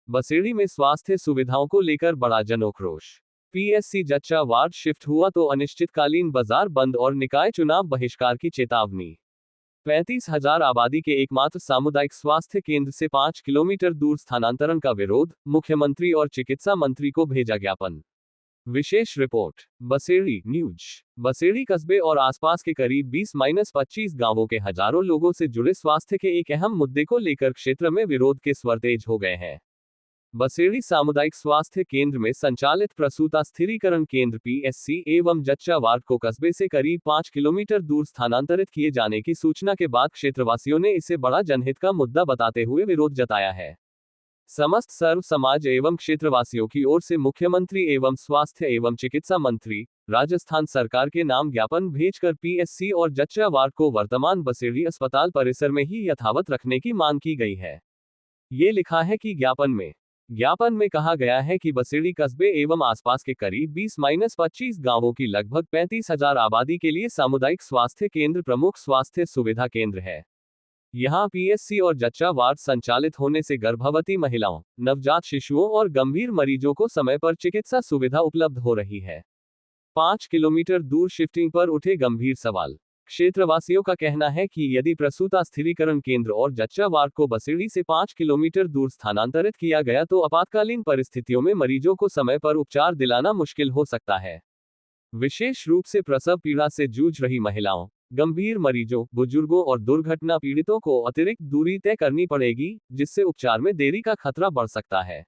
बसेड़ी में स्वास्थ्य सुविधाओं को लेकर बड़ा जनोक्रोश। पीएससी जच्चा वार्ड शिफ्ट हुआ तो अनिश्चितकालीन बाजार बंद और निकाय चुनाव बहिष्कार की चेतावनी। 35,000 आबादी के एकमात्र सामुदायिक स्वास्थ्य केंद्र से 5 किलोमीटर दूर स्थानांतरण का विरोध, मुख्यमंत्री और चिकित्सा मंत्री को भेजा ज्ञापन। विशेष रिपोर्ट बसेड़ी न्यूज। बसेड़ी कस्बे और आसपास के करीब 20-25 गांवों के हजारों लोगों से जुड़े स्वास्थ्य के एक अहम मुद्दे को लेकर क्षेत्र में विरोध के स्वर तेज हो गए हैं। बसेड़ी सामुदायिक स्वास्थ्य केंद्र में संचालित प्रसूता स्थिरीकरण केंद्र पीएससी एवं जच्चा वार्ड को कस्बे से करीब 5 किलोमीटर दूर स्थानांतरित किए जाने की सूचना के बाद क्षेत्रवासियों ने इसे बड़ा जनहित का मुद्दा बताते हुए विरोध जताया है। समस्त सर्व समाज एवं क्षेत्रवासियों की ओर से मुख्यमंत्री एवं स्वास्थ्य एवं चिकित्सा मंत्री राजस्थान सरकार के नाम ज्ञापन भेजकर पीएससी और जच्चा वार्ड को वर्तमान बसेड़ी अस्पताल परिसर में ही यथावत रखने की मांग की गई है। ये लिखा है कि ज्ञापन में कहा गया है कि बसेड़ी कस्बे एवं आसपास के करीब 20-25 गांवों की लगभग 35,000 आबादी के लिए सामुदायिक स्वास्थ्य केंद्र प्रमुख स्वास्थ्य सुविधा केंद्र है। यहां पीएससी और जच्चा वार्ड संचालित होने से गर्भवती महिलाओं, नवजात शिशुओं और गंभीर मरीजों को समय पर चिकित्सा सुविधा उपलब्ध हो रही है। 5 किलोमीटर दूर शिफ्टिंग पर उठे गंभीर सवाल। क्षेत्रवासियों का कहना है कि यदि प्रसूता स्थिरीकरण केंद्र और जच्चा वार्ड को बसेड़ी से 5 किलोमीटर दूर स्थानांतरित किया गया तो आपातकालीन परिस्थितियों में मरीजों को समय पर उपचार दिलाना मुश्किल हो सकता है। विशेष रूप से प्रसव पीड़ा से जूझ रही महिलाओं, गंभीर मरीजों, बुजुर्गों और दुर्घटना पीड़ितों को अतिरिक्त दूरी तय करनी पड़ेगी, जिससे उपचार में देरी का खतरा बढ़ सकता है।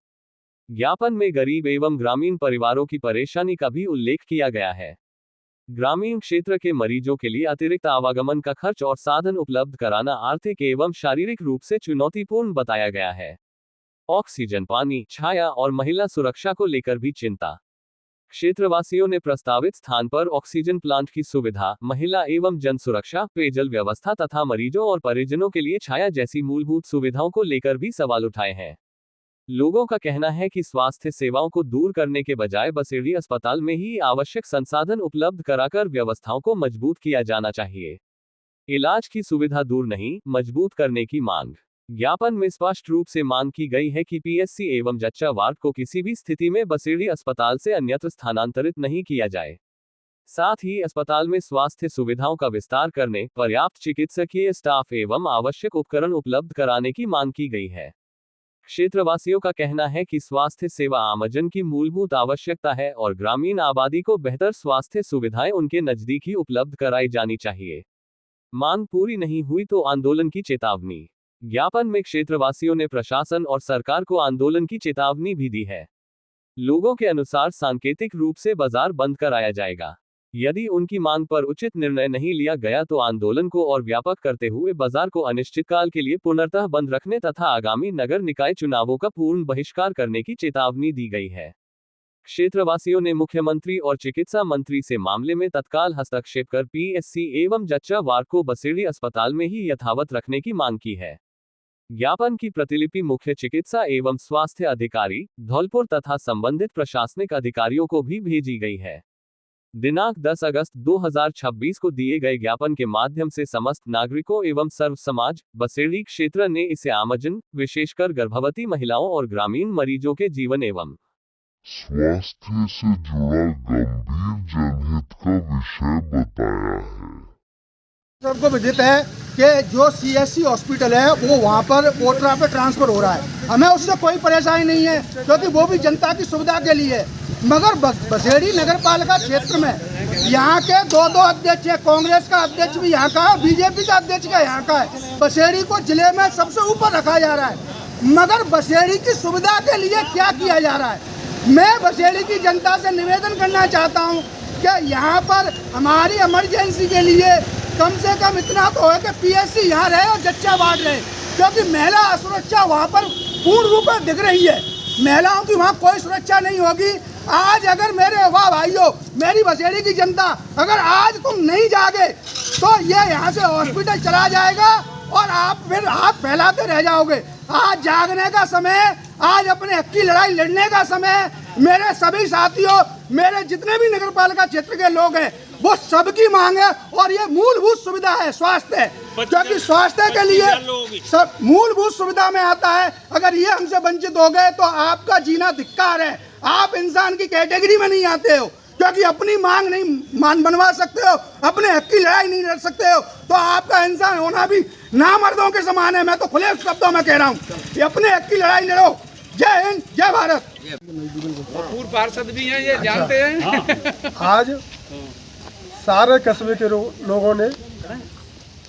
ज्ञापन में गरीब एवं ग्रामीण परिवारों की परेशानी का भी उल्लेख किया गया है। ग्रामीण क्षेत्र के मरीजों के लिए अतिरिक्त आवागमन का खर्च और साधन उपलब्ध कराना आर्थिक एवं शारीरिक रूप से चुनौतीपूर्ण बताया गया है। ऑक्सीजन, पानी, छाया और महिला सुरक्षा को लेकर भी चिंता। क्षेत्रवासियों ने प्रस्तावित स्थान पर ऑक्सीजन प्लांट की सुविधा, महिला एवं जन सुरक्षा, पेयजल व्यवस्था तथा मरीजों और परिजनों के लिए छाया जैसी मूलभूत सुविधाओं को लेकर भी सवाल उठाए हैं। लोगों का कहना है कि स्वास्थ्य सेवाओं को दूर करने के बजाय बसेड़ी अस्पताल में ही आवश्यक संसाधन उपलब्ध कराकर व्यवस्थाओं को मजबूत किया जाना चाहिए। इलाज की सुविधा दूर नहीं, मजबूत करने की मांग। ज्ञापन में स्पष्ट रूप से मांग की गई है कि पीएससी एवं जच्चा वार्ड को किसी भी स्थिति में बसेड़ी अस्पताल से अन्यत्र स्थानांतरित नहीं किया जाए। साथ ही अस्पताल में स्वास्थ्य सुविधाओं का विस्तार करने, पर्याप्त चिकित्सकीय स्टाफ एवं आवश्यक उपकरण उपलब्ध कराने की मांग की गई है। क्षेत्रवासियों का कहना है कि स्वास्थ्य सेवा आमजन की मूलभूत आवश्यकता है और ग्रामीण आबादी को बेहतर स्वास्थ्य सुविधाएं उनके नजदीक ही उपलब्ध कराई जानी चाहिए। मांग पूरी नहीं हुई तो आंदोलन की चेतावनी। ज्ञापन में क्षेत्रवासियों ने प्रशासन और सरकार को आंदोलन की चेतावनी भी दी है। लोगों के अनुसार सांकेतिक रूप से बाजार बंद कराया जाएगा। यदि उनकी मांग पर उचित निर्णय नहीं लिया गया तो आंदोलन को और व्यापक करते हुए बाजार को अनिश्चितकाल के लिए पुनर्तः बंद रखने तथा आगामी नगर निकाय चुनावों का पूर्ण बहिष्कार करने की चेतावनी दी गई है। क्षेत्रवासियों ने मुख्यमंत्री और चिकित्सा मंत्री से मामले में तत्काल हस्तक्षेप कर पीएससी एवं जच्चा वार्ड को बसेड़ी अस्पताल में ही यथावत रखने की मांग की है। ज्ञापन की प्रतिलिपि मुख्य चिकित्सा एवं स्वास्थ्य अधिकारी धौलपुर तथा संबंधित प्रशासनिक अधिकारियों को भी भेजी गई है। दिनांक 10 अगस्त 2026 को दिए गए ज्ञापन के माध्यम से समस्त नागरिकों एवं सर्व समाज बसेड़ी क्षेत्र ने इसे आमजन, विशेषकर गर्भवती महिलाओं और ग्रामीण मरीजों के जीवन एवं स्वास्थ्य से जुड़ा गंभीर जनहित का विषय बताया है। सबको विदित है कि जो सीएससी हॉस्पिटल है वो वहाँ पर कोटरा पे ट्रांसफर हो रहा है। हमें उससे कोई परेशानी नहीं है क्योंकि वो भी जनता की सुविधा के लिए। मगर बसेड़ी नगर पालिका क्षेत्र में यहाँ के दो अध्यक्ष है, कांग्रेस का अध्यक्ष भी यहाँ का है, बीजेपी का अध्यक्ष का यहाँ का है। बसेड़ी को जिले में सबसे ऊपर रखा जा रहा है, मगर बसेड़ी की सुविधा के लिए क्या किया जा रहा है। मैं बसेड़ी की जनता से निवेदन करना चाहता हूँ कि यहाँ पर हमारी इमरजेंसी के लिए कम से कम इतना तो है कि पीएससी यहाँ रहे और जच्चा वार्ड रहे, क्योंकि महिला असुरक्षा वहाँ पर पूर्ण रूप में दिख रही है। महिलाओं की वहाँ कोई सुरक्षा नहीं होगी। आज अगर मेरे वाह भाइयों, मेरी बसेड़ी की जनता, अगर आज तुम नहीं जागे तो ये यहाँ से हॉस्पिटल चला जाएगा और आप फिर हाथ फैलाते रह जाओगे। आज जागने का समय है, आज अपने हक की लड़ाई लड़ने का समय है। मेरे सभी साथियों, मेरे जितने भी नगर पालिका क्षेत्र के लोग हैं, वो सबकी मांग है और ये मूलभूत सुविधा है स्वास्थ्य, क्योंकि स्वास्थ्य के लिए सब मूलभूत सुविधा में आता है। अगर ये हमसे वंचित हो गए तो आपका जीना धिक्कार है। आप इंसान की कैटेगरी में नहीं आते हो, क्योंकि अपनी मांग नहीं बनवा सकते हो, अपने हक की लड़ाई नहीं लड़ सकते हो, तो आपका इंसान होना भी नामर्दों के समान है। मैं तो खुले शब्दों में कह रहा हूँ, ये अपने हक की लड़ाई लड़ो। जय हिंद, जय भारत। पूर्व पार्षद भी हैं, ये जानते हैं। आज सारे कस्बे के लोगों ने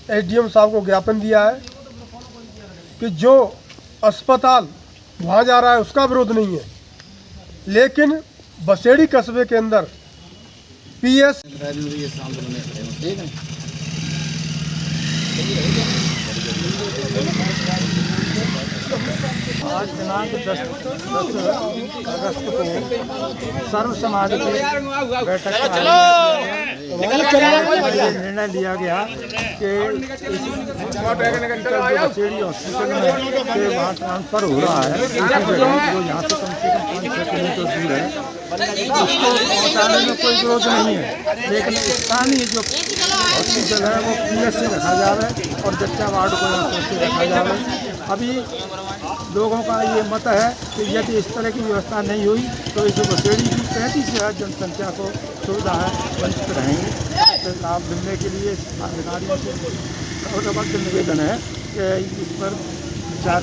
एसडीएम साहब को ज्ञापन दिया है कि जो अस्पताल वहाँ जा रहा है उसका विरोध नहीं है, लेकिन बसेड़ी कस्बे के अंदर पीएस आज दिनांक 10 अगस्त को सर्व समाज की बैठक में निर्णय लिया गया कि बसेड़ी हॉस्पिटल में से वहाँ ट्रांसफ़र हो रहा है, दूसरी जगह जो यहाँ से कम 5-6 किलोमीटर दूर है, उसको पहुँचाने में कोई विरोध नहीं है। लेकिन स्थानीय जो हॉस्पिटल है वो पीएस से रखा जाए और जच्चा वार्ड को यहाँ से रखा जाए। अभी लोगों का ये मत है कि यदि इस तरह की व्यवस्था नहीं हुई तो इस बसेड़ी की 35,000 जनसंख्या को सुविधा है वंचित रहेंगे। तो लाभ मिलने के लिए अधिकारियों से निवेदन है कि इस पर विचार